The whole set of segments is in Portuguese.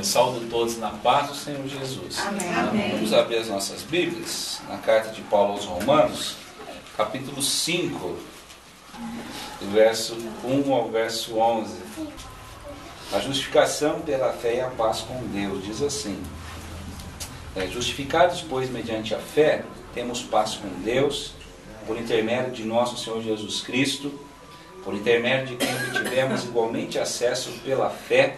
Saúdo todos na paz do Senhor Jesus. Amém. Vamos abrir as nossas Bíblias na carta de Paulo aos Romanos, capítulo 5, do verso 1 ao verso 11. A justificação pela fé e a paz com Deus, diz assim: justificados, pois, mediante a fé, temos paz com Deus, por intermédio de nosso Senhor Jesus Cristo, por intermédio de quem obtivemos igualmente acesso pela fé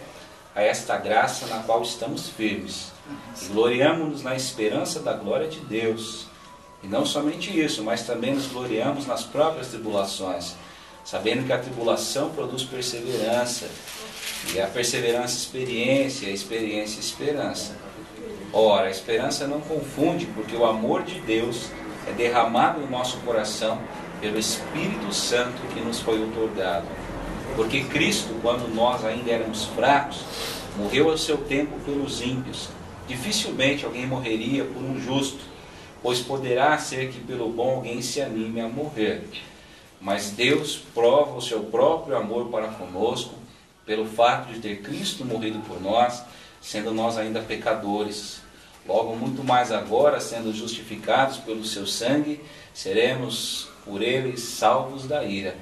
a esta graça na qual estamos firmes. E gloriamo-nos na esperança da glória de Deus. E não somente isso, mas também nos gloriamos nas próprias tribulações, sabendo que a tribulação produz perseverança, e a perseverança experiência, a experiência esperança. Ora, a esperança não confunde, porque o amor de Deus é derramado no nosso coração pelo Espírito Santo que nos foi outorgado. Porque Cristo, quando nós ainda éramos fracos, morreu ao seu tempo pelos ímpios. Dificilmente alguém morreria por um justo, pois poderá ser que pelo bom alguém se anime a morrer. Mas Deus prova o seu próprio amor para conosco, pelo fato de ter Cristo morrido por nós, sendo nós ainda pecadores. Logo, muito mais agora, sendo justificados pelo seu sangue, seremos por ele salvos da ira.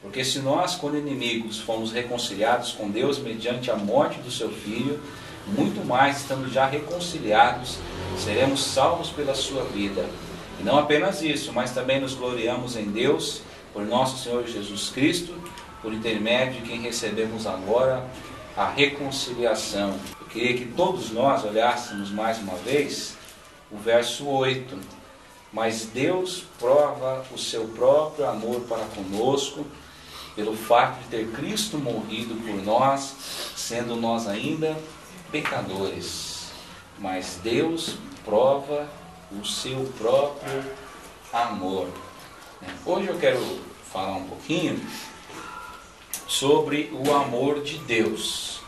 Porque se nós, quando inimigos, fomos reconciliados com Deus mediante a morte do seu Filho, muito mais, estando já reconciliados, seremos salvos pela sua vida. E não apenas isso, mas também nos gloriamos em Deus, por nosso Senhor Jesus Cristo, por intermédio de quem recebemos agora a reconciliação. Eu queria que todos nós olhássemos mais uma vez o verso 8. Mas Deus prova o seu próprio amor para conosco, pelo fato de ter Cristo morrido por nós, sendo nós ainda pecadores. Mas Deus prova o seu próprio amor. Hoje eu quero falar um pouquinho sobre o amor de Deus.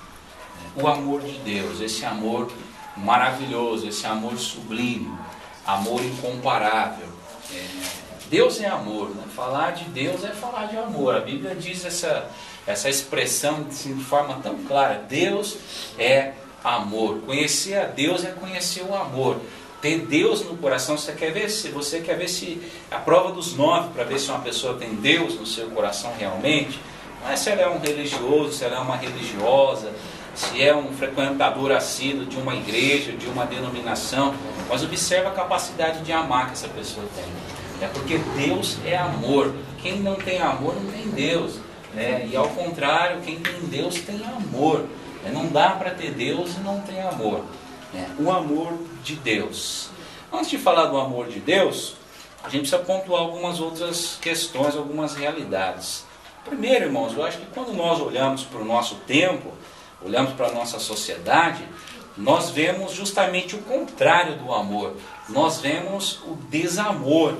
O amor de Deus, esse amor maravilhoso, esse amor sublime, amor incomparável. Deus é amor, né? Falar de Deus é falar de amor. A Bíblia diz essa expressão assim, de forma tão clara: Deus é amor. Conhecer a Deus é conhecer o amor. Ter Deus no coração, você quer ver se a prova dos 9 para ver se uma pessoa tem Deus no seu coração realmente, não é se ela é um religioso, se ela é uma religiosa, se é um frequentador assíduo de uma igreja, de uma denominação, mas observa a capacidade de amar que essa pessoa tem. É porque Deus é amor. Quem não tem amor não tem Deus, né? E ao contrário, quem tem Deus tem amor. Não dá para ter Deus e não ter amor. O amor de Deus. Antes de falar do amor de Deus, a gente precisa pontuar algumas outras questões, algumas realidades. Primeiro, irmãos, eu acho que quando nós olhamos para o nosso tempo, olhamos para a nossa sociedade, nós vemos justamente o contrário do amor. Nós vemos o desamor.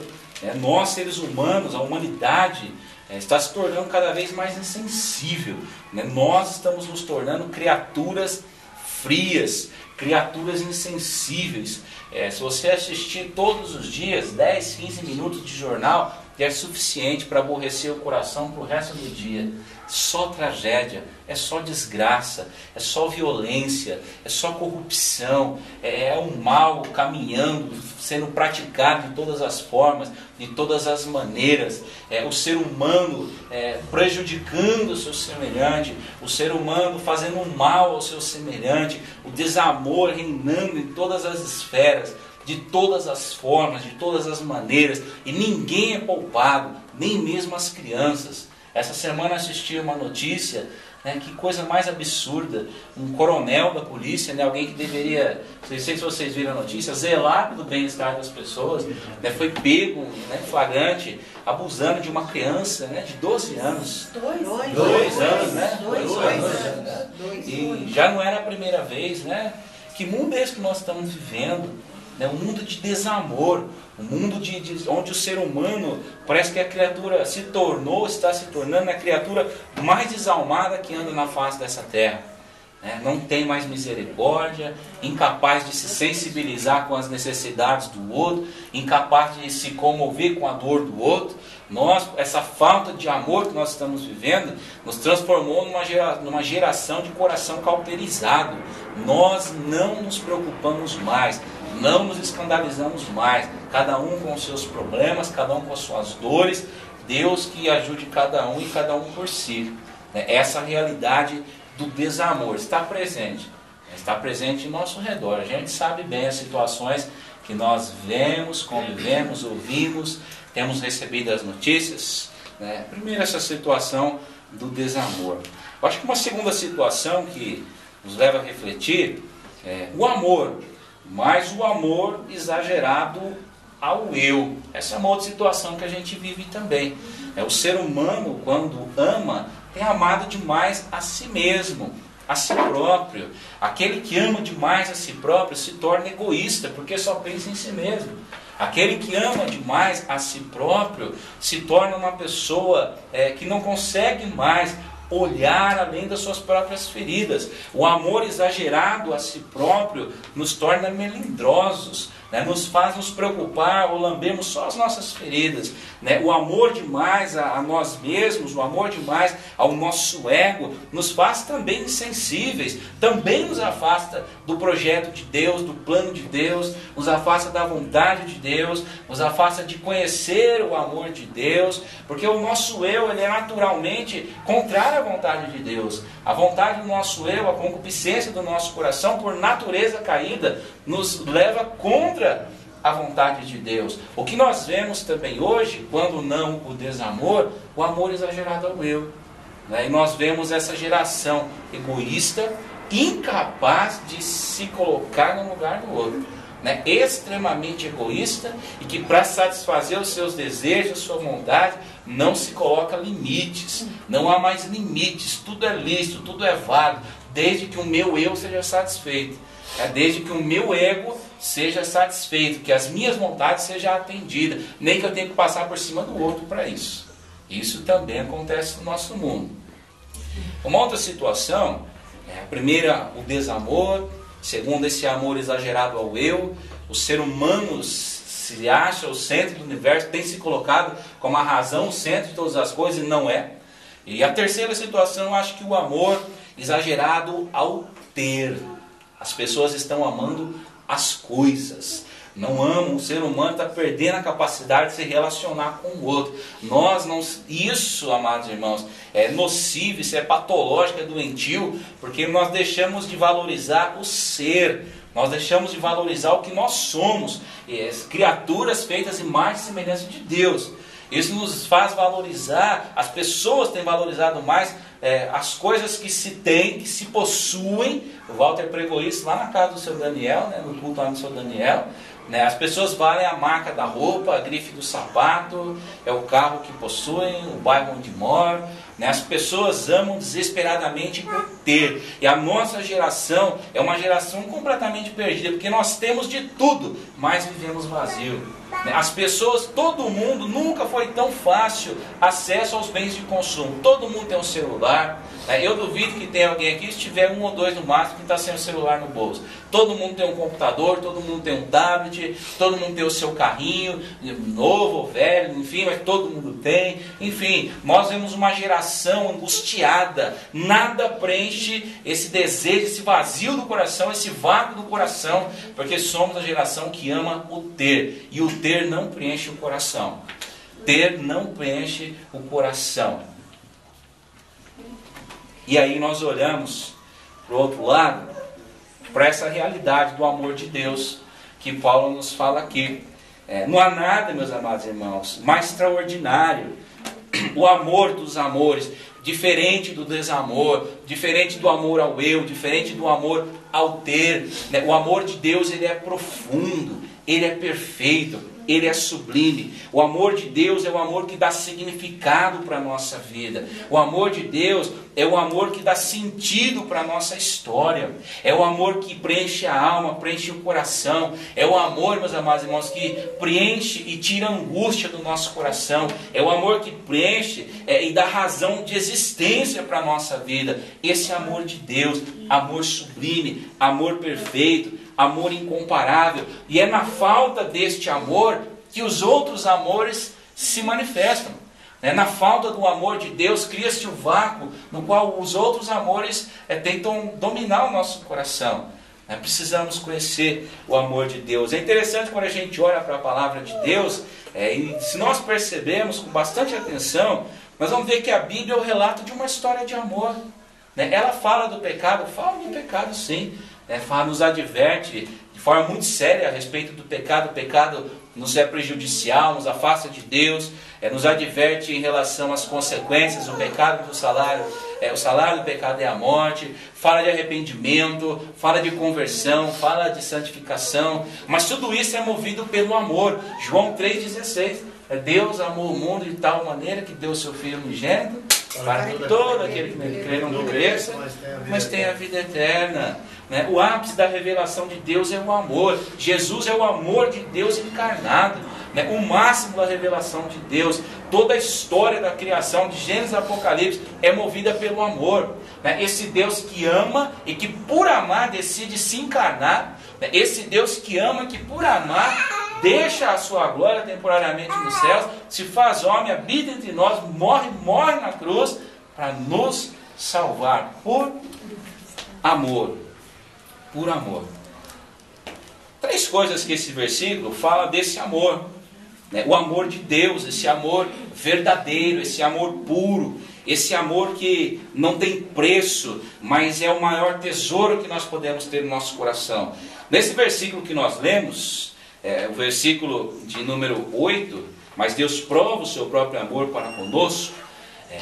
Nós, seres humanos, a humanidade, está se tornando cada vez mais insensível. Nós estamos nos tornando criaturas frias, criaturas insensíveis. Se você assistir todos os dias 10, 15 minutos de jornal, é suficiente para aborrecer o coração para o resto do dia. Só tragédia, é só desgraça, é só violência, é só corrupção, é o mal caminhando, sendo praticado de todas as formas, de todas as maneiras, o ser humano prejudicando o seu semelhante, o ser humano fazendo um mal ao seu semelhante, o desamor reinando em todas as esferas, de todas as formas, de todas as maneiras, e ninguém é poupado, nem mesmo as crianças. Essa semana assisti uma notícia, que coisa mais absurda, um coronel da polícia, alguém que deveria, não sei se vocês viram a notícia, zelar pelo bem-estar das pessoas, foi pego, flagrante, abusando de uma criança de 12 anos. 2 anos, né? 2 anos. E já não era a primeira vez, Que mundo é esse que nós estamos vivendo? Um mundo de desamor, um mundo onde o ser humano parece que a criatura está se tornando a criatura mais desalmada que anda na face dessa terra. não tem mais misericórdia, incapaz de se sensibilizar com as necessidades do outro, incapaz de se comover com a dor do outro. Essa falta de amor que nós estamos vivendo nos transformou numa geração de coração cauterizado. Nós não nos preocupamos mais, não nos escandalizamos mais, cada um com os seus problemas, cada um com as suas dores. Deus que ajude cada um e cada um por si. Essa realidade do desamor está presente em nosso redor. A gente sabe bem as situações que nós vemos, convivemos, ouvimos, temos recebido as notícias. Primeiro, essa situação do desamor. Eu acho que uma segunda situação que nos leva a refletir é o amor, mas o amor exagerado ao eu. Essa é uma outra situação que a gente vive também. O ser humano, quando ama, tem amado demais a si mesmo, a si próprio. Aquele que ama demais a si próprio se torna egoísta, porque só pensa em si mesmo. Aquele que ama demais a si próprio se torna uma pessoa que não consegue mais olhar além das suas próprias feridas. O amor exagerado a si próprio nos torna melindrosos, nos faz nos preocupar ou lambemos só as nossas feridas. O amor demais a nós mesmos, o amor demais ao nosso ego, nos faz também insensíveis, também nos afasta do projeto de Deus, do plano de Deus, nos afasta da vontade de Deus, nos afasta de conhecer o amor de Deus, porque o nosso eu ele é naturalmente contrário à vontade de Deus. A vontade do nosso eu, a concupiscência do nosso coração, por natureza caída, nos leva contra a vontade de Deus. O que nós vemos também hoje, quando não o desamor, o amor exagerado ao eu. E nós vemos essa geração egoísta, incapaz de se colocar no lugar do outro. Extremamente egoísta e que para satisfazer os seus desejos, sua vontade, não se coloca limites. Não há mais limites. Tudo é lícito, tudo é válido, desde que o meu eu seja satisfeito. Desde que o meu ego seja satisfeito, que as minhas vontades sejam atendidas, nem que eu tenha que passar por cima do outro para isso. Isso também acontece no nosso mundo. Uma outra situação, a primeira, o desamor. Segundo, esse amor exagerado ao eu. O ser humano se acha o centro do universo, tem se colocado como a razão, o centro de todas as coisas, e não é. E a terceira situação, eu acho que o amor exagerado ao ter. As pessoas estão amando as coisas. Não amam, o ser humano está perdendo a capacidade de se relacionar com o outro. Isso, amados irmãos, é nocivo, isso é patológico, é doentio, porque nós deixamos de valorizar o ser, nós deixamos de valorizar o que nós somos, criaturas feitas em imagem e semelhança de Deus. Isso nos faz valorizar, as pessoas têm valorizado mais as coisas que se tem, que se possuem. O Walter pregou isso lá na casa do seu Daniel, no culto lá do seu Daniel. As pessoas valem a marca da roupa, a grife do sapato, é o carro que possuem, o bairro onde moram. As pessoas amam desesperadamente por ter. E a nossa geração é uma geração completamente perdida, porque nós temos de tudo, mas vivemos vazio. As pessoas, todo mundo, nunca foi tão fácil acesso aos bens de consumo. Todo mundo tem um celular. Eu duvido que tenha alguém aqui, se tiver um ou dois no máximo, que está sem o celular no bolso. Todo mundo tem um computador, todo mundo tem um tablet, todo mundo tem o seu carrinho, novo ou velho, enfim, mas todo mundo tem. Enfim, nós vemos uma geração angustiada. Nada preenche esse desejo, esse vazio do coração, esse vácuo do coração, porque somos a geração que ama o ter. E o ter não preenche o coração. Ter não preenche o coração. E aí nós olhamos para o outro lado, para essa realidade do amor de Deus, que Paulo nos fala aqui. Não há nada, meus amados irmãos, mais extraordinário. O amor dos amores, diferente do desamor, diferente do amor ao eu, diferente do amor ao ter. O amor de Deus ele é profundo, ele é perfeito, ele é sublime. O amor de Deus é o amor que dá significado para a nossa vida. O amor de Deus é o amor que dá sentido para a nossa história. É o amor que preenche a alma, preenche o coração. É o amor, meus amados irmãos, que preenche e tira a angústia do nosso coração. É o amor que preenche e dá razão de existência para a nossa vida. Esse amor de Deus, amor sublime, amor perfeito, amor incomparável. E é na falta deste amor que os outros amores se manifestam. Na falta do amor de Deus, cria-se um vácuo no qual os outros amores tentam dominar o nosso coração. Precisamos conhecer o amor de Deus. É interessante quando a gente olha para a palavra de Deus, e se nós percebermos com bastante atenção, nós vamos ver que a Bíblia é o relato de uma história de amor. Ela fala do pecado sim, nos adverte de forma muito séria a respeito do pecado. O pecado nos é prejudicial, nos afasta de Deus, nos adverte em relação às consequências. O pecado, o salário do pecado é a morte. Fala de arrependimento, fala de conversão, fala de santificação, mas tudo isso é movido pelo amor. João 3,16, Deus amou o mundo de tal maneira que deu seu Filho unigênito, para que todo aquele que nele crê não pereça, mas tenha a vida eterna. O ápice da revelação de Deus é o amor. Jesus é o amor de Deus encarnado. O máximo da revelação de Deus. Toda a história da criação, de Gênesis a Apocalipse, é movida pelo amor. Esse Deus que ama e que por amar decide se encarnar. Esse Deus que ama, que por amar deixa a sua glória temporariamente nos céus, se faz homem, habita entre nós, morre na cruz para nos salvar por amor. Por amor. 3 coisas que esse versículo fala desse amor. O amor de Deus, esse amor verdadeiro, esse amor puro, esse amor que não tem preço, mas é o maior tesouro que nós podemos ter no nosso coração. Nesse versículo que nós lemos, o versículo de número 8, mas Deus prova o seu próprio amor para conosco,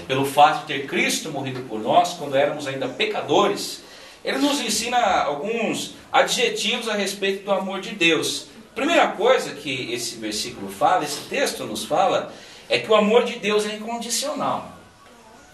pelo fato de ter Cristo morrido por nós, quando éramos ainda pecadores. Ele nos ensina alguns adjetivos a respeito do amor de Deus. Primeira coisa que esse versículo fala, esse texto nos fala, é que o amor de Deus é incondicional.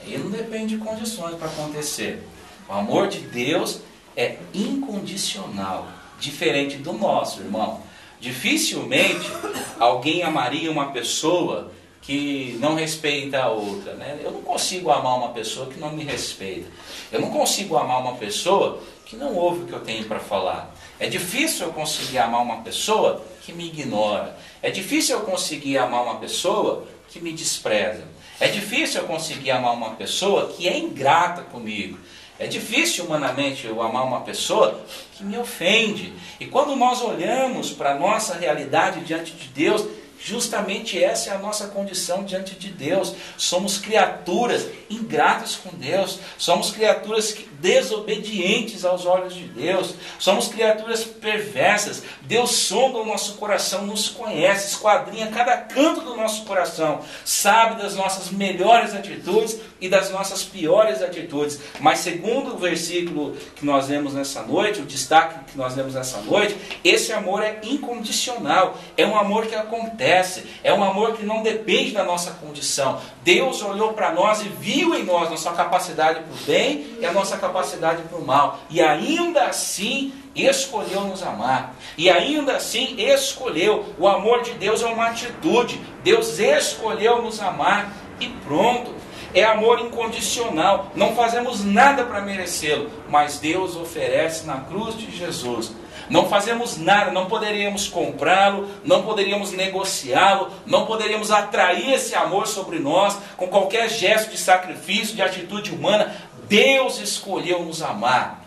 Ele não depende de condições para acontecer. O amor de Deus é incondicional, diferente do nosso, irmão. Dificilmente alguém amaria uma pessoa que não respeita a outra, Eu não consigo amar uma pessoa que não me respeita. Eu não consigo amar uma pessoa que não ouve o que eu tenho para falar. É difícil eu conseguir amar uma pessoa que me ignora. É difícil eu conseguir amar uma pessoa que me despreza. É difícil eu conseguir amar uma pessoa que é ingrata comigo. É difícil humanamente eu amar uma pessoa que me ofende. E quando nós olhamos para a nossa realidade diante de Deus, justamente essa é a nossa condição diante de Deus. Somos criaturas ingratas com Deus. Somos criaturas desobedientes aos olhos de Deus. Somos criaturas perversas. Deus sonda o nosso coração, nos conhece, esquadrinha cada canto do nosso coração. Sabe das nossas melhores atitudes e das nossas piores atitudes. Mas segundo o versículo que nós lemos nessa noite, o destaque que nós lemos nessa noite, esse amor é incondicional. É um amor que acontece. É um amor que não depende da nossa condição. Deus olhou para nós e viu em nós nossa capacidade para o bem e a nossa capacidade para o mal. E ainda assim escolheu nos amar. E ainda assim escolheu. O amor de Deus é uma atitude. Deus escolheu nos amar e pronto. É amor incondicional. Não fazemos nada para merecê-lo, mas Deus oferece na cruz de Jesus. Não fazemos nada, não poderíamos comprá-lo, não poderíamos negociá-lo, não poderíamos atrair esse amor sobre nós com qualquer gesto de sacrifício, de atitude humana. Deus escolheu nos amar.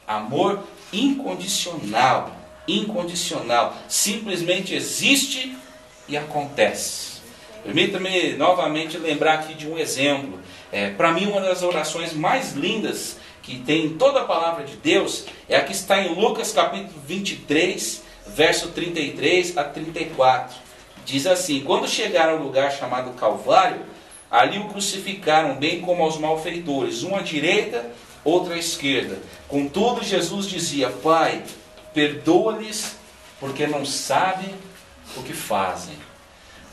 Amor incondicional, incondicional, simplesmente existe e acontece. Permita-me novamente lembrar aqui de um exemplo. Para mim, uma das orações mais lindas que tem em toda a palavra de Deus é a que está em Lucas capítulo 23, verso 33 a 34. Diz assim: quando chegaram ao lugar chamado Calvário, ali o crucificaram, bem como aos malfeitores, um à direita, outro à esquerda. Contudo, Jesus dizia: Pai, perdoa-lhes, porque não sabem o que fazem.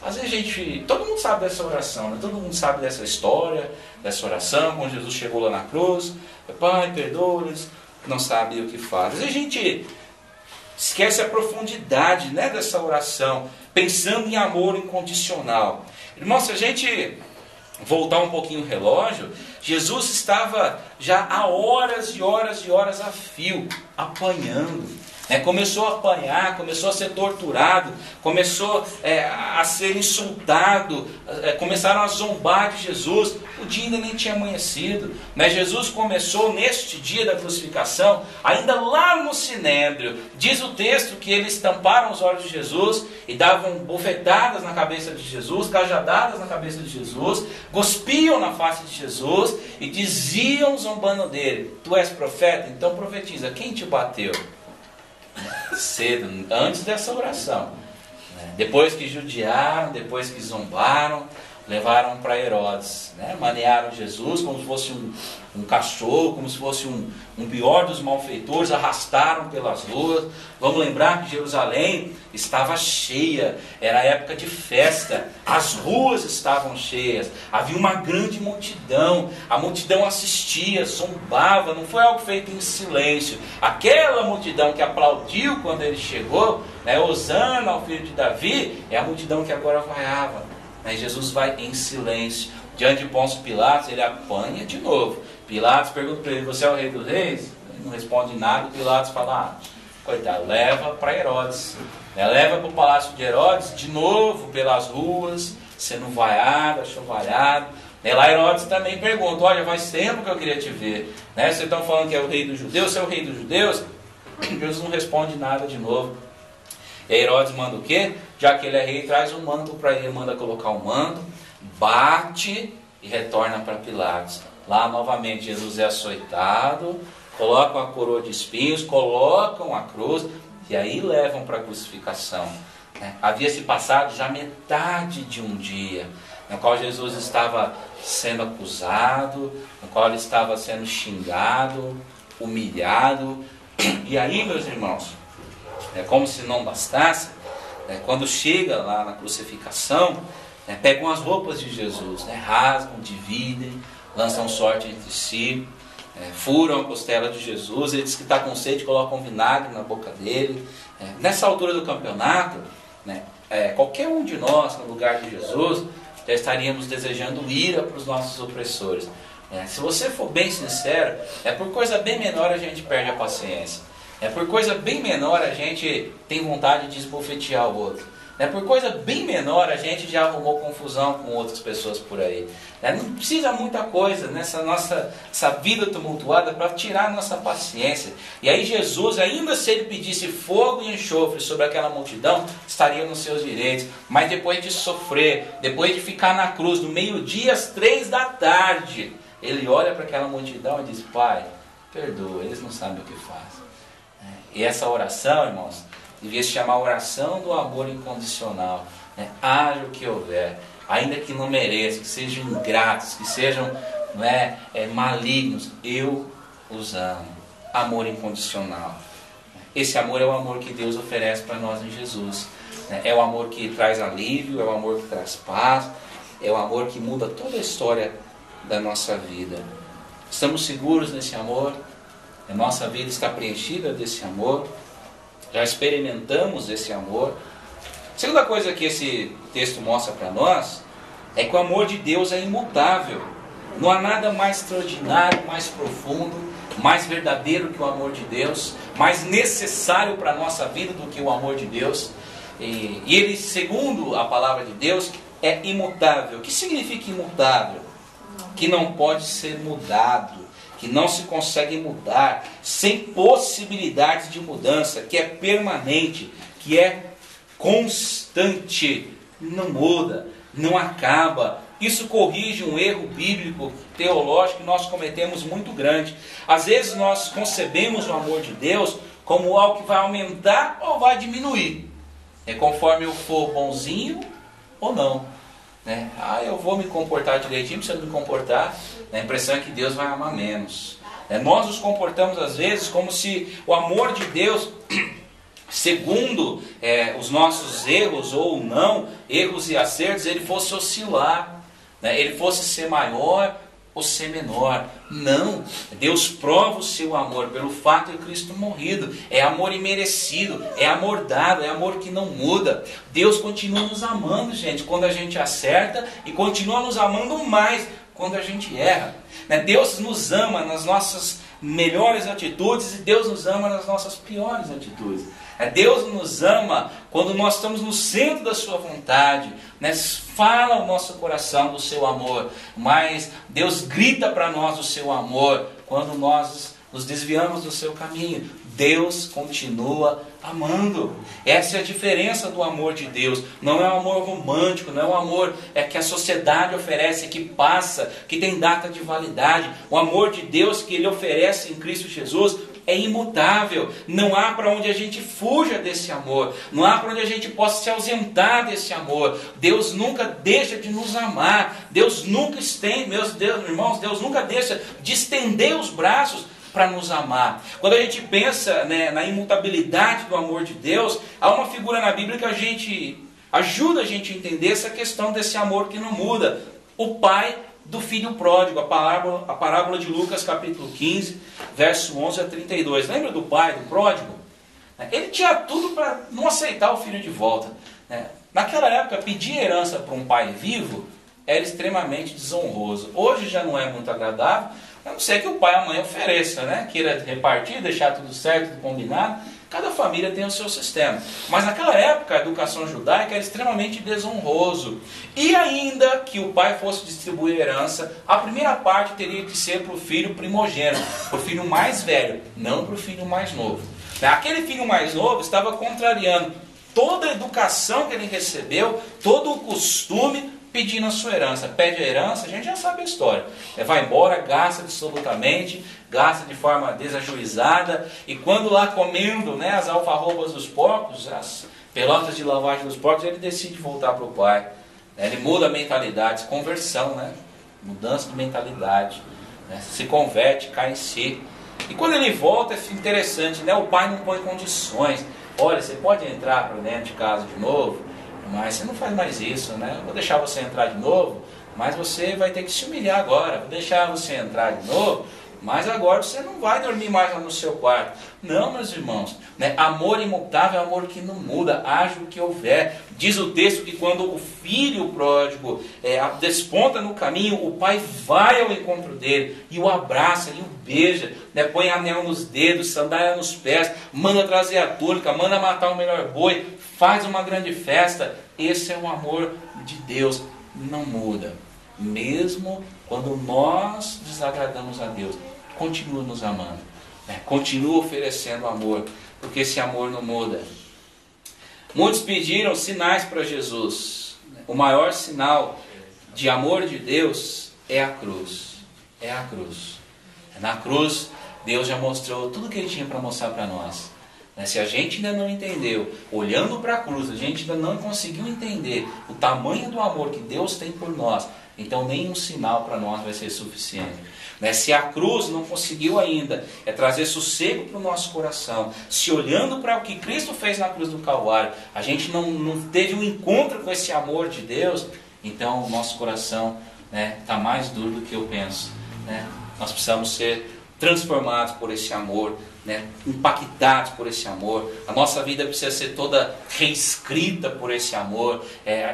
Às vezes todo mundo sabe dessa oração, né? Todo mundo sabe dessa história, dessa oração, quando Jesus chegou lá na cruz, Pai, perdoa-lhes, não sabe o que faz. Às vezes a gente esquece a profundidade, né, dessa oração, pensando em amor incondicional. Irmão, se a gente voltar um pouquinho o relógio, Jesus estava já há horas e horas e horas a fio, apanhando. Começou a apanhar, começou a ser torturado, começou a ser insultado, começaram a zombar de Jesus. O dia ainda nem tinha amanhecido. Jesus começou neste dia da crucificação, ainda lá no Sinédrio. Diz o texto que eles tamparam os olhos de Jesus e davam bofetadas na cabeça de Jesus, cajadadas na cabeça de Jesus, cuspiam na face de Jesus e diziam zombando dele: tu és profeta? Então profetiza, quem te bateu? Cedo, antes dessa oração, depois que judiaram, depois que zombaram, levaram para Herodes, manearam Jesus como se fosse um cachorro, como se fosse um pior dos malfeitores, arrastaram pelas ruas. Vamos lembrar que Jerusalém estava cheia, era época de festa, as ruas estavam cheias, havia uma grande multidão, a multidão assistia, zombava, não foi algo feito em silêncio. Aquela multidão que aplaudiu quando ele chegou, Hosana ao filho de Davi, é a multidão que agora vaiava. Jesus vai em silêncio. Diante de Pôncio Pilatos, ele apanha de novo. Pilatos pergunta para ele: você é o rei dos reis? Ele não responde nada. Pilatos fala: coitado, leva para Herodes. Leva para o palácio de Herodes, de novo pelas ruas, sendo vaiado, achovalhado. Lá Herodes também pergunta: olha, faz tempo que eu queria te ver. Vocês estão falando que é o rei dos judeus? Você é o rei dos judeus? Jesus não responde nada de novo. E Herodes manda o quê? Já que ele é rei, traz um manto para ele, manda colocar um manto, bate e retorna para Pilatos. Lá novamente Jesus é açoitado, colocam a coroa de espinhos, colocam a cruz e aí levam para a crucificação. Havia se passado já metade de um dia, no qual Jesus estava sendo acusado, no qual ele estava sendo xingado, humilhado. E aí, meus irmãos, como se não bastasse, quando chega lá na crucificação, pegam as roupas de Jesus, rasgam, dividem, lançam sorte entre si, furam a costela de Jesus. Ele diz que está com sede, colocam vinagre na boca dele. Nessa altura do campeonato, qualquer um de nós, no lugar de Jesus, já estaríamos desejando ira para os nossos opressores. Se você for bem sincero, por coisa bem menor a gente perde a paciência. Por coisa bem menor a gente tem vontade de esbofetear o outro. Por coisa bem menor a gente já arrumou confusão com outras pessoas por aí. Não precisa muita coisa nessa essa vida tumultuada para tirar a nossa paciência. E aí Jesus, ainda se ele pedisse fogo e enxofre sobre aquela multidão, estaria nos seus direitos. Mas depois de sofrer, depois de ficar na cruz, no meio-dia às 3 da tarde, ele olha para aquela multidão e diz: Pai, perdoa, eles não sabem o que fazem. E essa oração, irmãos, devia se chamar oração do amor incondicional. Haja o que houver, ainda que não mereçam, que sejam ingratos, que sejam malignos, eu os amo. Amor incondicional. Esse amor é o amor que Deus oferece para nós em Jesus. É o amor que traz alívio, é o amor que traz paz, é o amor que muda toda a história da nossa vida. Estamos seguros nesse amor? A nossa vida está preenchida desse amor? Já experimentamos esse amor? A segunda coisa que esse texto mostra para nós é que o amor de Deus é imutável. Não há nada mais extraordinário, mais profundo, mais verdadeiro que o amor de Deus, mais necessário para a nossa vida do que o amor de Deus. E ele, segundo a palavra de Deus, é imutável. O que significa imutável? Que não pode ser mudado, que não se consegue mudar, sem possibilidades de mudança, que é permanente, que é constante, não muda, não acaba. Isso corrige um erro bíblico, teológico, que nós cometemos muito grande. Às vezes nós concebemos o amor de Deus como algo que vai aumentar ou vai diminuir, conforme eu for bonzinho ou não. Eu vou me comportar direitinho, se eu não me comportar, a impressão é que Deus vai amar menos. Nós nos comportamos às vezes como se o amor de Deus segundo os nossos erros ou não, erros e acertos, ele fosse oscilar, né? Ele fosse ser maior ou ser menor. Não, Deus prova o seu amor pelo fato de Cristo morrido. É amor imerecido, é amor dado, é amor que não muda. Deus continua nos amando, gente, quando a gente acerta, e continua nos amando mais quando a gente erra. Deus nos ama nas nossas melhores atitudes e Deus nos ama nas nossas piores atitudes. Deus nos ama quando nós estamos no centro da sua vontade, fala o nosso coração do seu amor, mas Deus grita para nós o seu amor quando nós nos desviamos do seu caminho. Deus continua amando. Essa é a diferença do amor de Deus. Não é um amor romântico, não é um amor que a sociedade oferece, que passa, que tem data de validade. O amor de Deus que Ele oferece em Cristo Jesus é imutável. Não há para onde a gente fuja desse amor. Não há para onde a gente possa se ausentar desse amor. Deus nunca deixa de nos amar. Deus nunca estende, meus irmãos, Deus nunca deixa de estender os braços para nos amar. Quando a gente pensa na imutabilidade do amor de Deus, há uma figura na Bíblia que ajuda a gente a entender essa questão desse amor que não muda. O pai do filho pródigo, a parábola de Lucas capítulo 15, verso 11 a 32. Lembra do pai do pródigo? Ele tinha tudo para não aceitar o filho de volta. Naquela época, pedir herança para um pai vivo era extremamente desonroso. Hoje já não é muito agradável, a não ser que o pai e a mãe ofereça, queira repartir, deixar tudo certo, tudo combinado. Cada família tem o seu sistema. Mas naquela época a educação judaica era extremamente desonroso. E ainda que o pai fosse distribuir herança, a primeira parte teria que ser para o filho primogênito, para o filho mais velho, não para o filho mais novo. Aquele filho mais novo estava contrariando toda a educação que ele recebeu, todo o costume, pedindo a sua herança. Pede a herança, a gente já sabe a história. Vai embora, gasta absolutamente, gasta de forma desajuizada, e quando lá comendo as alfarrobas dos porcos, as pelotas de lavagem dos porcos, ele decide voltar para o pai. Ele muda a mentalidade, conversão, mudança de mentalidade, se converte, cai em si. E quando ele volta, é interessante, o pai não põe condições. Olha, você pode entrar para dentro de casa de novo, mas você não faz mais isso, Eu vou deixar você entrar de novo, mas você vai ter que se humilhar agora. Vou deixar você entrar de novo, mas agora você não vai dormir mais lá no seu quarto. Não, meus irmãos, amor imutável é amor que não muda, haja o que houver. Diz o texto que quando o filho pródigo desponta no caminho, o pai vai ao encontro dele e o abraça e o beija, põe anel nos dedos, sandália nos pés, manda trazer a túnica, manda matar o melhor boi, faz uma grande festa. Esse é o amor de Deus, não muda. Mesmo quando nós desagradamos a Deus, continua nos amando, continua oferecendo amor, porque esse amor não muda. Muitos pediram sinais para Jesus. O maior sinal de amor de Deus é a cruz. É a cruz. Na cruz, Deus já mostrou tudo o que Ele tinha para mostrar para nós. Se a gente ainda não entendeu, olhando para a cruz, a gente ainda não conseguiu entender o tamanho do amor que Deus tem por nós, então nenhum sinal para nós vai ser suficiente. Se a cruz não conseguiu ainda trazer sossego para o nosso coração, se olhando para o que Cristo fez na cruz do Calvário, a gente não teve um encontro com esse amor de Deus, então o nosso coração está mais duro do que eu penso. Nós precisamos ser transformados por esse amor, impactados por esse amor. A nossa vida precisa ser toda reescrita por esse amor.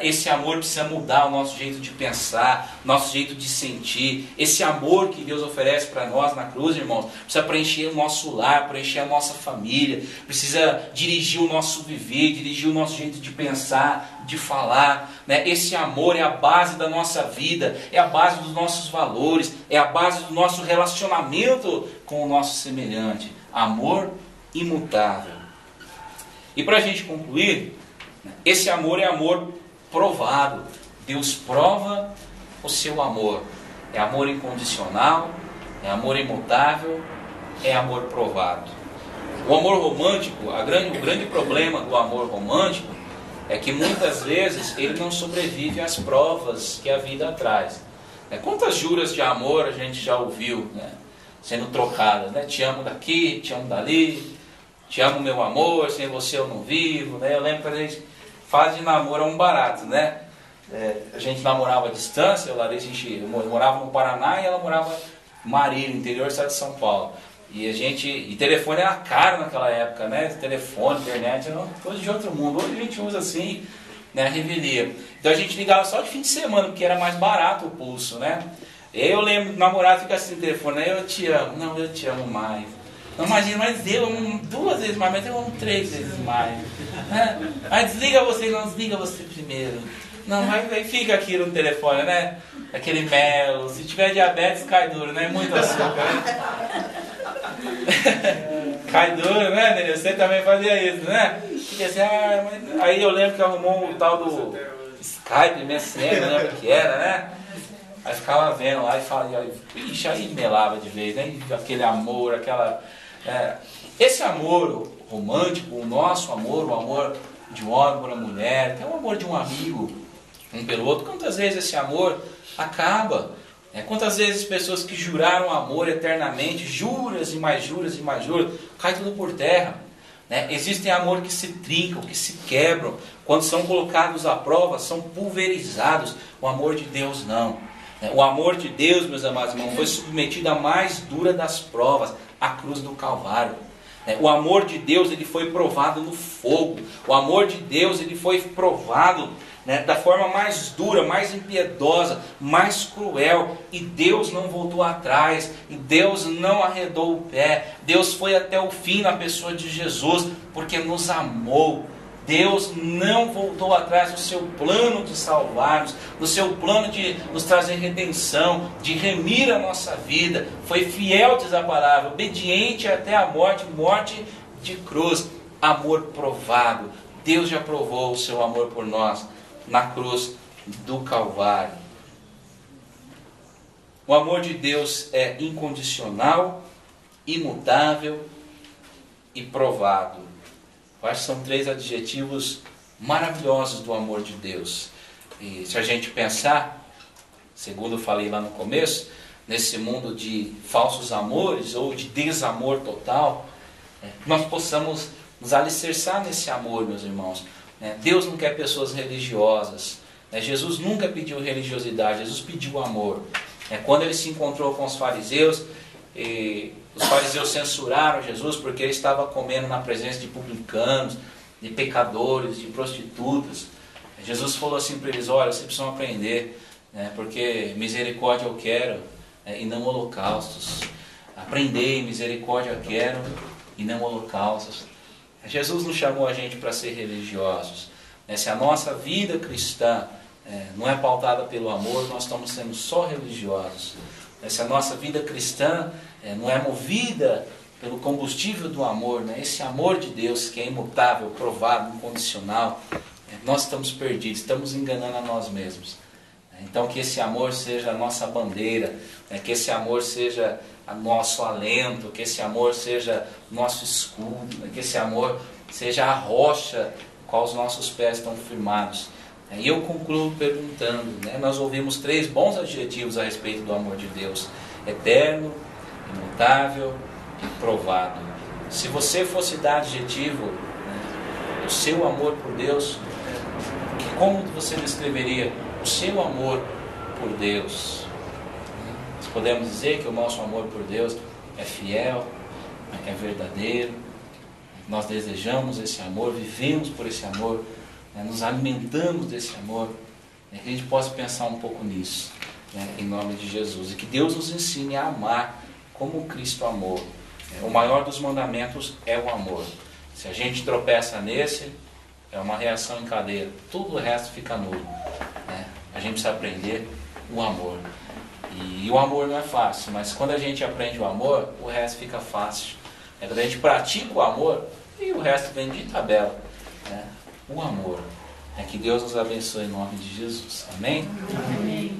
Esse amor precisa mudar o nosso jeito de pensar, nosso jeito de sentir. Esse amor que Deus oferece para nós na cruz, irmãos, precisa preencher o nosso lar, preencher a nossa família, precisa dirigir o nosso viver, dirigir o nosso jeito de pensar, de falar. Esse amor é a base da nossa vida, é a base dos nossos valores, é a base do nosso relacionamento com o nosso semelhante. Amor imutável. E para a gente concluir, esse amor é amor provado. Deus prova o seu amor. É amor incondicional, é amor imutável, é amor provado. O amor romântico, o grande problema do amor romântico é que muitas vezes ele não sobrevive às provas que a vida traz. Quantas juras de amor a gente já ouviu, sendo trocadas, te amo daqui, te amo dali, Te amo, meu amor, sem você eu não vivo, né? Eu lembro que a gente fase de namoro é um barato, né? A gente namorava à distância, eu morava no Paraná e ela morava em Marília, interior do estado de São Paulo. E telefone era caro naquela época, né? Telefone, internet, era coisa de outro mundo. Hoje a gente usa assim, né? Revelia. Então a gente ligava só de fim de semana, porque era mais barato o pulso, né? E aí eu lembro, o namorado fica assim no telefone, né? Eu te amo. Não, eu te amo mais. Não imagina, mas eu amo 2 vezes mais, mas eu amo 3 vezes mais. Né? Mas desliga você primeiro. Não, vai fica aqui no telefone, né? Aquele mel, se tiver diabetes cai duro, né? Muito açúcar, né? Cai duro, né, Nenê? Você também fazia isso, né? Aí eu lembro que arrumou um tal do Skype, MSN, não lembro o que era, né? Aí ficava vendo lá e falava, ixi, aí melava de vez, né? Aquele amor, esse amor romântico, o nosso amor, o amor de um homem por uma mulher, que é o amor de um amigo, um pelo outro. Quantas vezes esse amor acaba? Quantas vezes pessoas que juraram amor eternamente, juras e mais juras e mais juras, cai tudo por terra. Existem amor que se trincam, que se quebram, quando são colocados à prova, são pulverizados. O amor de Deus não. O amor de Deus, meus amados irmãos, foi submetido à mais dura das provas, a cruz do Calvário. O amor de Deus, ele foi provado no fogo. O amor de Deus, ele foi provado, da forma mais dura, mais impiedosa, mais cruel. E Deus não voltou atrás. E Deus não arredou o pé. Deus foi até o fim na pessoa de Jesus, porque nos amou. Deus não voltou atrás no seu plano de salvar-nos, no seu plano de nos trazer redenção, de remir a nossa vida. Foi fiel, diz a palavra, obediente até a morte, morte de cruz. Amor provado. Deus já provou o seu amor por nós na cruz do Calvário. O amor de Deus é incondicional, imutável e provado. Quais são 3 adjetivos maravilhosos do amor de Deus? E se a gente pensar, segundo eu falei lá no começo, nesse mundo de falsos amores ou de desamor total, nós possamos nos alicerçar nesse amor, meus irmãos. Deus não quer pessoas religiosas. Jesus nunca pediu religiosidade, Jesus pediu amor. Quando ele se encontrou com os fariseus, os fariseus censuraram Jesus porque ele estava comendo na presença de publicanos, de pecadores, de prostitutas. Jesus falou assim para eles: olha, vocês precisam aprender, porque misericórdia eu quero e não holocaustos. Aprendei, misericórdia eu quero e não holocaustos. Jesus não chamou a gente para ser religiosos. Se a nossa vida cristã não é pautada pelo amor, nós estamos sendo só religiosos. Se a nossa vida cristã não é movida pelo combustível do amor, esse amor de Deus que é imutável, provado, incondicional, nós estamos perdidos, estamos enganando a nós mesmos. Então que esse amor seja a nossa bandeira, que esse amor seja o nosso alento, que esse amor seja nosso escudo, que esse amor seja a rocha com qual os nossos pés estão firmados. E eu concluo perguntando, nós ouvimos 3 bons adjetivos a respeito do amor de Deus: eterno, imutável e provado. Se você fosse dar adjetivo do seu amor por Deus, como você descreveria o seu amor por Deus? Podemos dizer que o nosso amor por Deus é fiel, é verdadeiro. Nós desejamos esse amor, vivemos por esse amor, nos alimentamos desse amor. Que a gente possa pensar um pouco nisso, em nome de Jesus. E que Deus nos ensine a amar como Cristo amou. O maior dos mandamentos é o amor. Se a gente tropeça nesse, é uma reação em cadeia. Tudo o resto fica nulo. A gente precisa aprender o amor. E o amor não é fácil, mas quando a gente aprende o amor, o resto fica fácil. Quando a gente pratica o amor, e o resto vem de tabela. O amor. Que Deus nos abençoe em nome de Jesus. Amém? Amém.